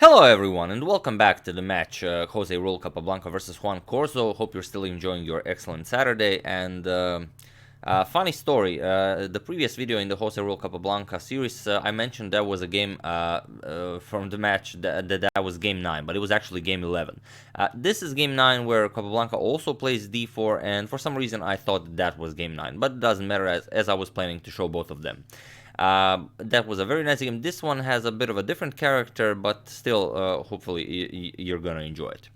Hello everyone and welcome back to the match Jose Rule Capablanca versus Juan Corzo. Hope you're still enjoying your excellent Saturday. And funny story, the previous video in the Jose Rule Capablanca series, I mentioned there was a game from the match that was game 9, but it was actually game 11. This is game 9 where Capablanca also plays d4, and for some reason I thought that was game 9, but it doesn't matter as I was planning to show both of them. That was a very nice game. This one has a bit of a different character, but still, hopefully, you're gonna enjoy it.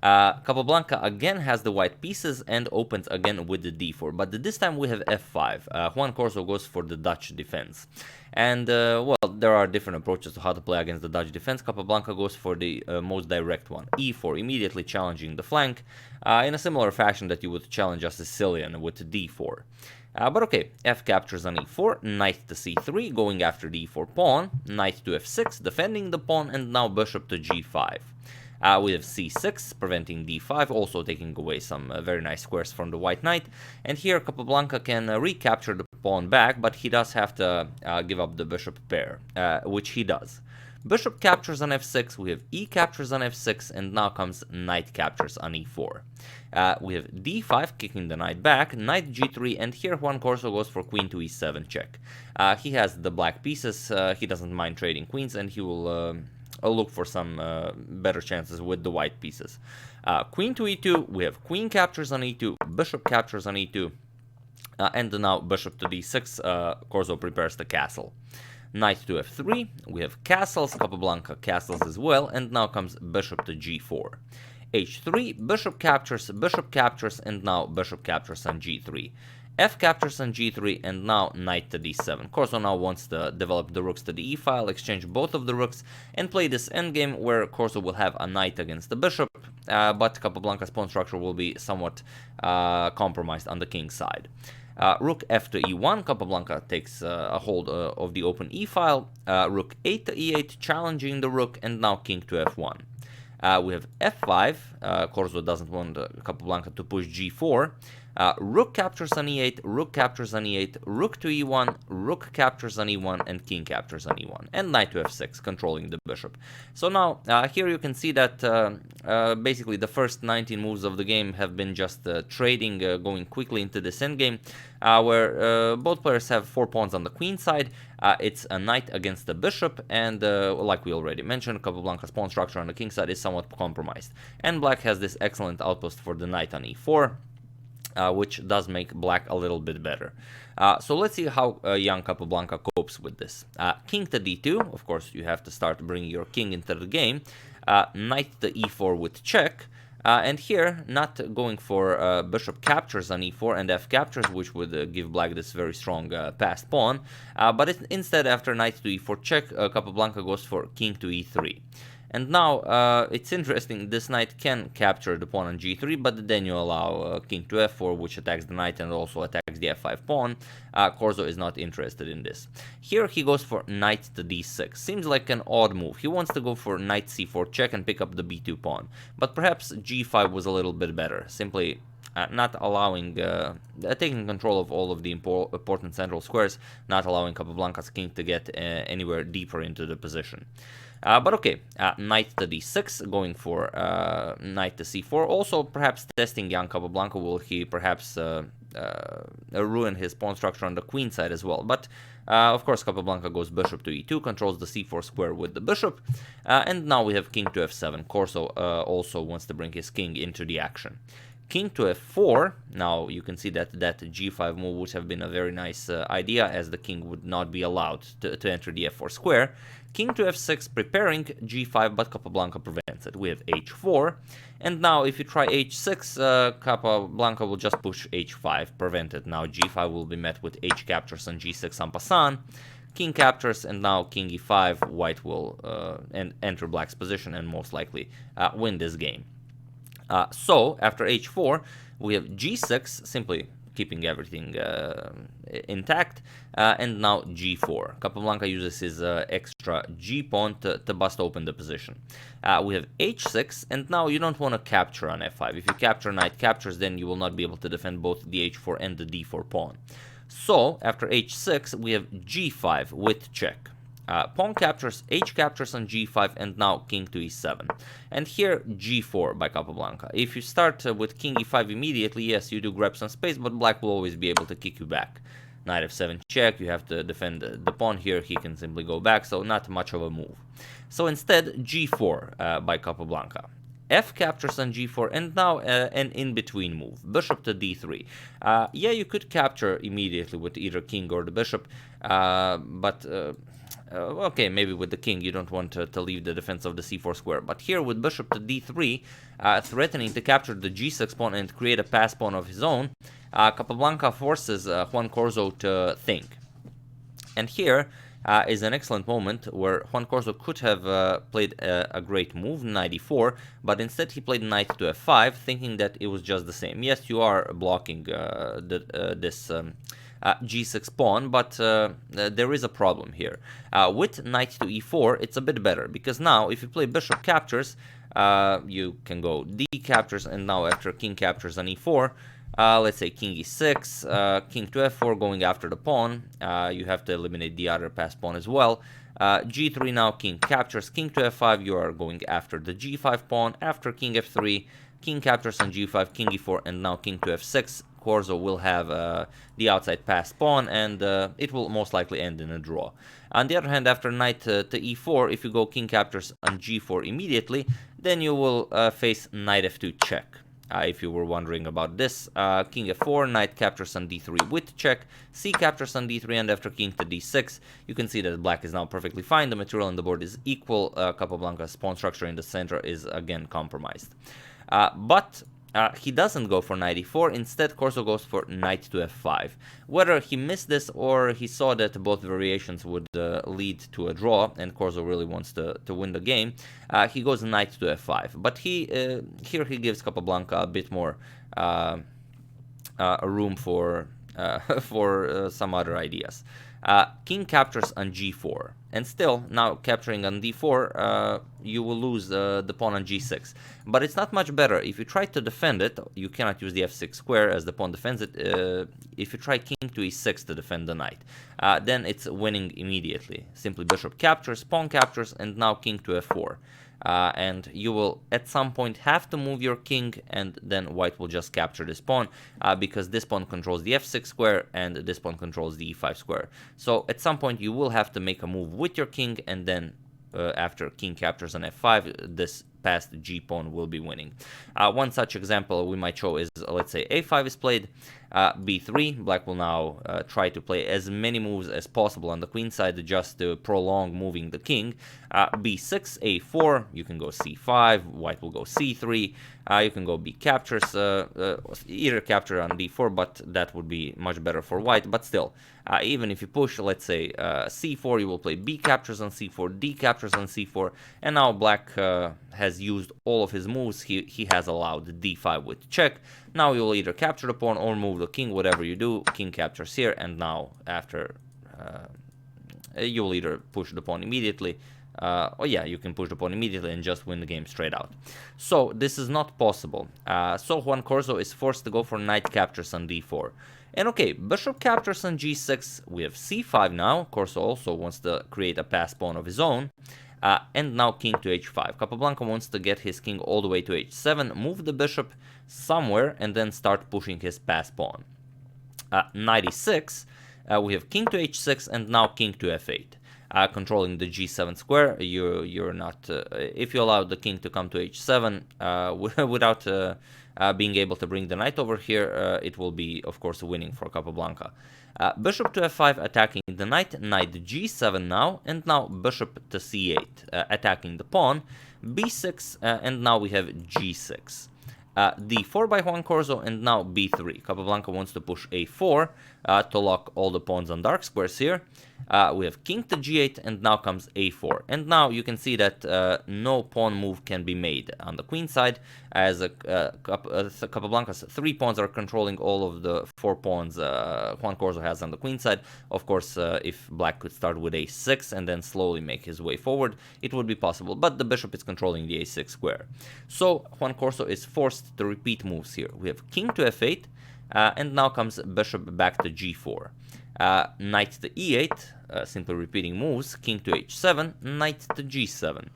Capablanca again has the white pieces and opens again with the d4, but this time we have f5. Juan Corzo goes for the Dutch defense. And, well, there are different approaches to how to play against the Dutch defense. Capablanca goes for the most direct one, e4, immediately challenging the flank, in a similar fashion that you would challenge a Sicilian with d4. But okay, f captures on e4, knight to c3, going after the e4 pawn, knight to f6, defending the pawn, and now bishop to g5. We have c6, preventing d5, also taking away some very nice squares from the white knight. And here Capablanca can recapture the pawn back, but he does have to give up the bishop pair, which he does. Bishop captures on f6, we have e captures on f6, and now comes knight captures on e4. We have d5, kicking the knight back, knight g3, and here Juan Corzo goes for queen to e7 check. He has the black pieces, he doesn't mind trading queens, and he will look for some better chances with the white pieces. Queen to e2, we have queen captures on e2, bishop captures on e2, and now bishop to d6, Corzo prepares the castle. Knight to f3, we have castles, Capablanca castles as well, and now comes bishop to g4. h3, bishop captures, and now bishop captures on g3. F captures on g3, and now knight to d7. Corzo now wants to develop the rooks to the e-file, exchange both of the rooks, and play this endgame where Corzo will have a knight against the bishop, but Capablanca's pawn structure will be somewhat compromised on the king's side. Rook f to e1, Capablanca takes a hold of the open e-file, rook 8 to e8, challenging the rook, and now king to f1. We have f5, Corzo doesn't want Capablanca to push g4, rook captures on e8, rook captures on e8, rook to e1, rook captures on e1, and king captures on e1, and knight to f6, controlling the bishop. So now, here you can see that basically the first 19 moves of the game have been just trading, going quickly into this endgame, where both players have 4 pawns on the queen side. It's a knight against the bishop, and like we already mentioned, Capablanca's pawn structure on the king side is somewhat compromised. And black has this excellent outpost for the knight on e4, which does make black a little bit better. So let's see how young Capablanca copes with this. King to d2, of course you have to start bringing your king into the game. Knight to e4 with check. And here, not going for bishop captures on e4 and f captures, which would give black this very strong passed pawn, but instead, after knight to e4 check, Capablanca goes for king to e3. And now, it's interesting, this knight can capture the pawn on g3, but then you allow king to f4, which attacks the knight and also attacks the f5 pawn. Corzo is not interested in this. Here he goes for knight to d6. Seems like an odd move. He wants to go for knight c4 check and pick up the b2 pawn. But perhaps g5 was a little bit better, simply not allowing, taking control of all of the important central squares, not allowing Capablanca's king to get anywhere deeper into the position. But okay, knight to d6, going for knight to c4. Also, perhaps testing young Capablanca, will he perhaps ruin his pawn structure on the queen side as well. But, of course, Capablanca goes bishop to e2, controls the c4 square with the bishop. And now we have king to f7. Corzo also wants to bring his king into the action. King to f4, now you can see that g5 move would have been a very nice idea, as the king would not be allowed to enter the f4 square. King to f6, preparing g5, but Capablanca prevents it. We have h4, and now if you try h6, Capablanca will just push h5, prevent it. Now g5 will be met with h captures on g6 en passant. King captures, and now king e5, white will enter black's position and most likely win this game. So, after h4, we have g6, simply keeping everything intact, and now g4. Capablanca uses his extra g-pawn to bust open the position. We have h6, and now you don't want to capture on f5. If you capture knight captures, then you will not be able to defend both the h4 and the d4 pawn. So, after h6, we have g5 with check. Pawn captures, H captures on G5, and now King to E7. And here, G4 by Capablanca. If you start with King E5 immediately, yes, you do grab some space, but black will always be able to kick you back. Knight F7 check, you have to defend the pawn here, he can simply go back, so not much of a move. So instead, G4 by Capablanca. F captures on G4, and now an in-between move, bishop to D3. Yeah, you could capture immediately with either king or the bishop, but okay, maybe with the king you don't want to leave the defense of the c4 square. But here with bishop to d3, threatening to capture the g6 pawn and create a pass pawn of his own, Capablanca forces Juan Corzo to think. And here is an excellent moment where Juan Corzo could have played a great move, knight e4, but instead he played knight to f5, thinking that it was just the same. Yes, you are blocking this g6 pawn, but there is a problem here. With knight to e4, it's a bit better, because now if you play bishop captures, you can go d captures, and now after king captures on e4, let's say king e6, king to f4 going after the pawn, you have to eliminate the other pass pawn as well. G3 now, king captures, king to f5, you are going after the g5 pawn. After king f3, king captures on g5, king e4, and now king to f6. Corzo will have the outside pass pawn, and it will most likely end in a draw. On the other hand, after knight to e4, if you go king captures on g4 immediately, then you will face knight f2 check. If you were wondering about this, king f4, knight captures on d3 with check, c captures on d3, and after king to d6, you can see that black is now perfectly fine. The material on the board is equal. Capablanca's pawn structure in the center is again compromised. But he doesn't go for knight e4, instead Corzo goes for knight to f5. Whether he missed this or he saw that both variations would lead to a draw, and Corzo really wants to win the game, he goes knight to f5. But here he gives Capablanca a bit more room for some other ideas. King captures on g4, and still, now capturing on d4, you will lose the pawn on g6. But it's not much better. If you try to defend it, you cannot use the f6 square as the pawn defends it. If you try king to e6 to defend the knight, then it's winning immediately. Simply bishop captures, pawn captures, and now king to f4. And you will at some point have to move your king, and then white will just capture this pawn, because this pawn controls the f6 square and this pawn controls the e5 square. So at some point you will have to make a move with your king, and then after king captures on f5, this passed g pawn will be winning. One such example we might show is, let's say a5 is played, b3, black will now try to play as many moves as possible on the queen side just to prolong moving the king. b6, a4, you can go c5, white will go c3, you can go b captures, either capture on d4, but that would be much better for white. But still, even if you push, let's say c4, you will play b captures on c4, d captures on c4, and now black has used all of his moves. He has allowed d5 with check. Now you will either capture the pawn or move the king, whatever you do. King captures here, and now after you will either push the pawn immediately, or yeah, you can push the pawn immediately and just win the game straight out. So this is not possible. So Juan Corzo is forced to go for knight captures on d4. And okay, bishop captures on g6, we have c5 now. Corzo also wants to create a pass pawn of his own. And now king to h5. Capablanca wants to get his king all the way to h7, move the bishop somewhere, and then start pushing his pass pawn. Knight e6, we have king to h6, and now king to f8. Controlling the g7 square, you're not... if you allow the king to come to h7 without being able to bring the knight over here, it will be, of course, winning for Capablanca. Bishop to f5 attacking the knight, knight g7 now, and now bishop to c8 attacking the pawn, b6, and now we have g6. d4 by Juan Corzo, and now b3. Capablanca wants to push a4 to lock all the pawns on dark squares here. We have king to g8, and now comes a4. And now you can see that no pawn move can be made on the queen side, as Capablanca's 3 pawns are controlling all of the 4 pawns Juan Corzo has on the queen side. Of course, if black could start with a6 and then slowly make his way forward, it would be possible, but the bishop is controlling the a6 square. So Juan Corzo is forced to repeat moves here. We have king to f8, and now comes bishop back to g4. knight to e8, simply repeating moves, king to h7, knight to g7.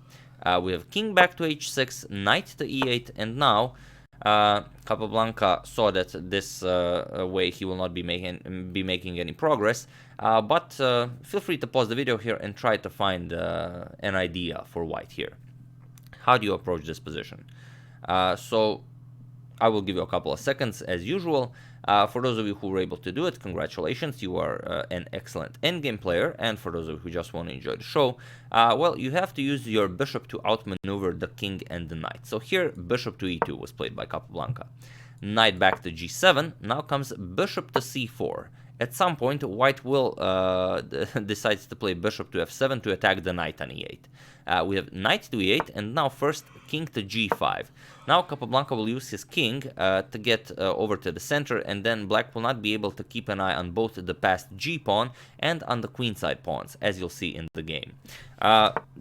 We have king back to h6, knight to e8, and now Capablanca saw that this way he will not be making any progress, but feel free to pause the video here and try to find an idea for white here. How do you approach this position? So I will give you a couple of seconds as usual. For those of you who were able to do it, congratulations, you are an excellent endgame player. And for those of you who just want to enjoy the show, well, you have to use your bishop to outmaneuver the king and the knight. So here, bishop to e2 was played by Capablanca. Knight back to g7, now comes bishop to c4. At some point, white will decide to play bishop to f7 to attack the knight on e8. We have knight to e8, and now first king to g5. Now Capablanca will use his king to get over to the center, and then black will not be able to keep an eye on both the passed g-pawn and on the queenside pawns, as you'll see in the game.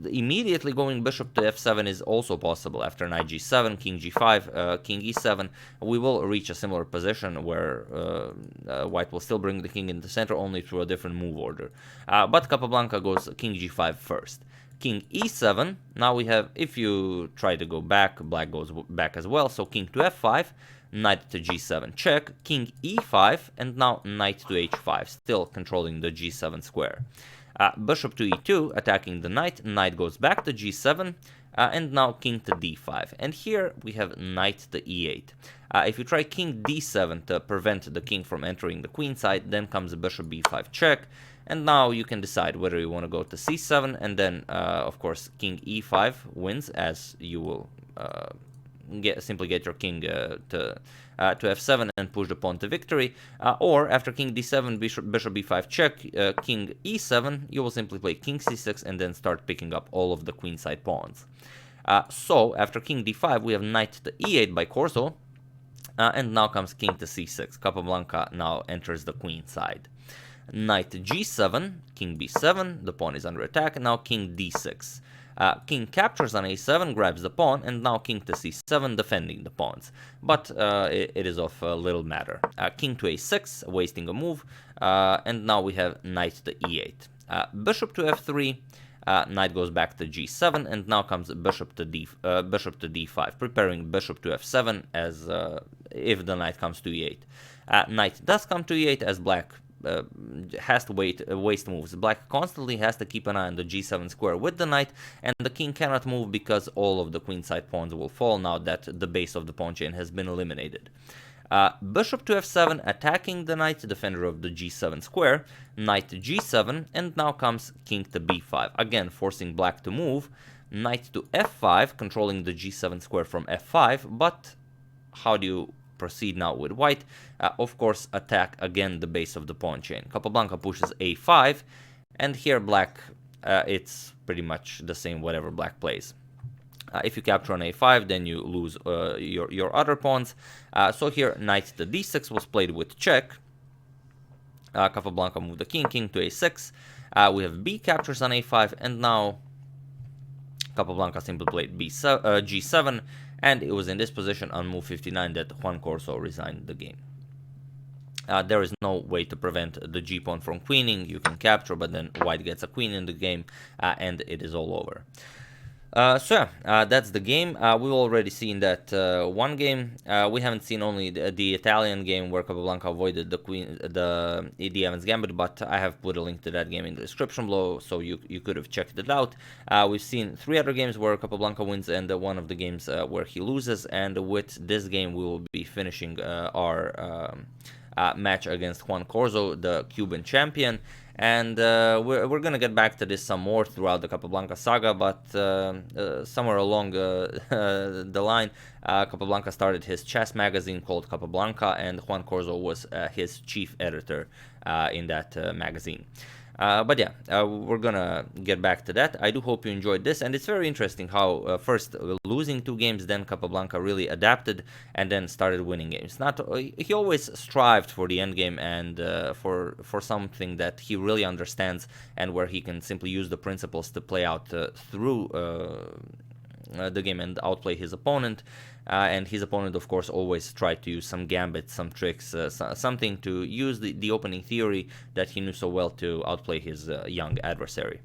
Immediately going bishop to f7 is also possible. After knight g7, king g5, king e7, we will reach a similar position where white will still bring the king in the center, only through a different move order. But Capablanca goes king g5 first. King e7, now we have, if you try to go back, black goes back as well, so king to f5, knight to g7 check, king e5, and now knight to h5, still controlling the g7 square. Bishop to e2, attacking the knight, knight goes back to g7, and now king to d5, and here we have knight to e8. If you try king d7 to prevent the king from entering the queen side, then comes bishop b5 check, and now you can decide whether you want to go to c7, and then, of course, king e5 wins, as you will simply get your king to f7 and push the pawn to victory. Or after king d7, bishop b5 check, king e7, you will simply play king c6 and then start picking up all of the queenside pawns. So after king d5, we have knight to e8 by Corzo, and now comes king to c6. Capablanca now enters the queen side. Knight to g7, king b7, the pawn is under attack, and now king d6. King captures on a7, grabs the pawn, and now king to c7, defending the pawns. But it is of little matter. King to a6, wasting a move, and now we have knight to e8. Bishop to f3, knight goes back to g7, and now comes bishop to d5, preparing bishop to f7 as if the knight comes to e8. Knight does come to e8 as black has to waste moves. Black constantly has to keep an eye on the g7 square with the knight, and the king cannot move because all of the queenside pawns will fall now that the base of the pawn chain has been eliminated. Bishop to f7, attacking the knight, defender of the g7 square, knight to g7, and now comes king to b5, again forcing black to move, knight to f5, controlling the g7 square from f5, but how do you proceed now with white? Of course, attack again the base of the pawn chain. Capablanca pushes a5, and here black, it's pretty much the same whatever black plays. If you capture on a5, then you lose your other pawns. So here knight to d6 was played with check. Capablanca moved the king, king to a6. We have b captures on a5, and now Capablanca simply played g7, and it was in this position on move 59 that Juan Corzo resigned the game. There is no way to prevent the g-pawn from queening. You can capture, but then white gets a queen in the game, and it is all over. So yeah, that's the game. We've already seen that one game. We haven't seen only the Italian game where Capablanca avoided the Evans Gambit, but I have put a link to that game in the description below, so you could have checked it out. We've seen 3 other games where Capablanca wins and one of the games where he loses, and with this game we will be finishing our match against Juan Corzo, the Cuban champion. And we're gonna get back to this some more throughout the Capablanca saga, but somewhere along the line, Capablanca started his chess magazine called Capablanca, and Juan Corzo was his chief editor in that magazine. But yeah, we're gonna get back to that. I do hope you enjoyed this, and it's very interesting how first losing 2 games, then Capablanca really adapted and then started winning games. He always strived for the end game and for something that he really understands and where he can simply use the principles to play out through the game and outplay his opponent. And his opponent, of course, always tried to use some gambits, some tricks, something to use the opening theory that he knew so well to outplay his young adversary.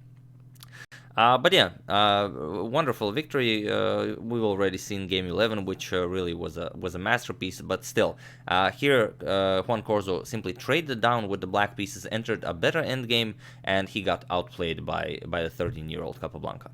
But yeah, wonderful victory. We've already seen game 11, which really was a masterpiece. But still, here Juan Corzo simply traded down with the black pieces, entered a better endgame, and he got outplayed by the 13-year-old Capablanca.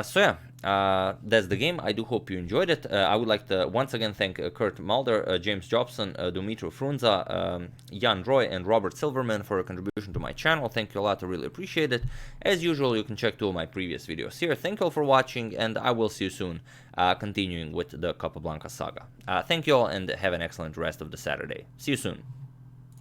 So yeah, that's the game. I do hope you enjoyed it. I would like to once again thank Kurt Mulder, James Jobson, Dumitru Frunza, Jan Roy, and Robert Silverman for a contribution to my channel. Thank you a lot. I really appreciate it. As usual, you can check 2 of my previous videos here. Thank you all for watching, and I will see you soon, continuing with the Capablanca saga. Thank you all, and have an excellent rest of the Saturday. See you soon.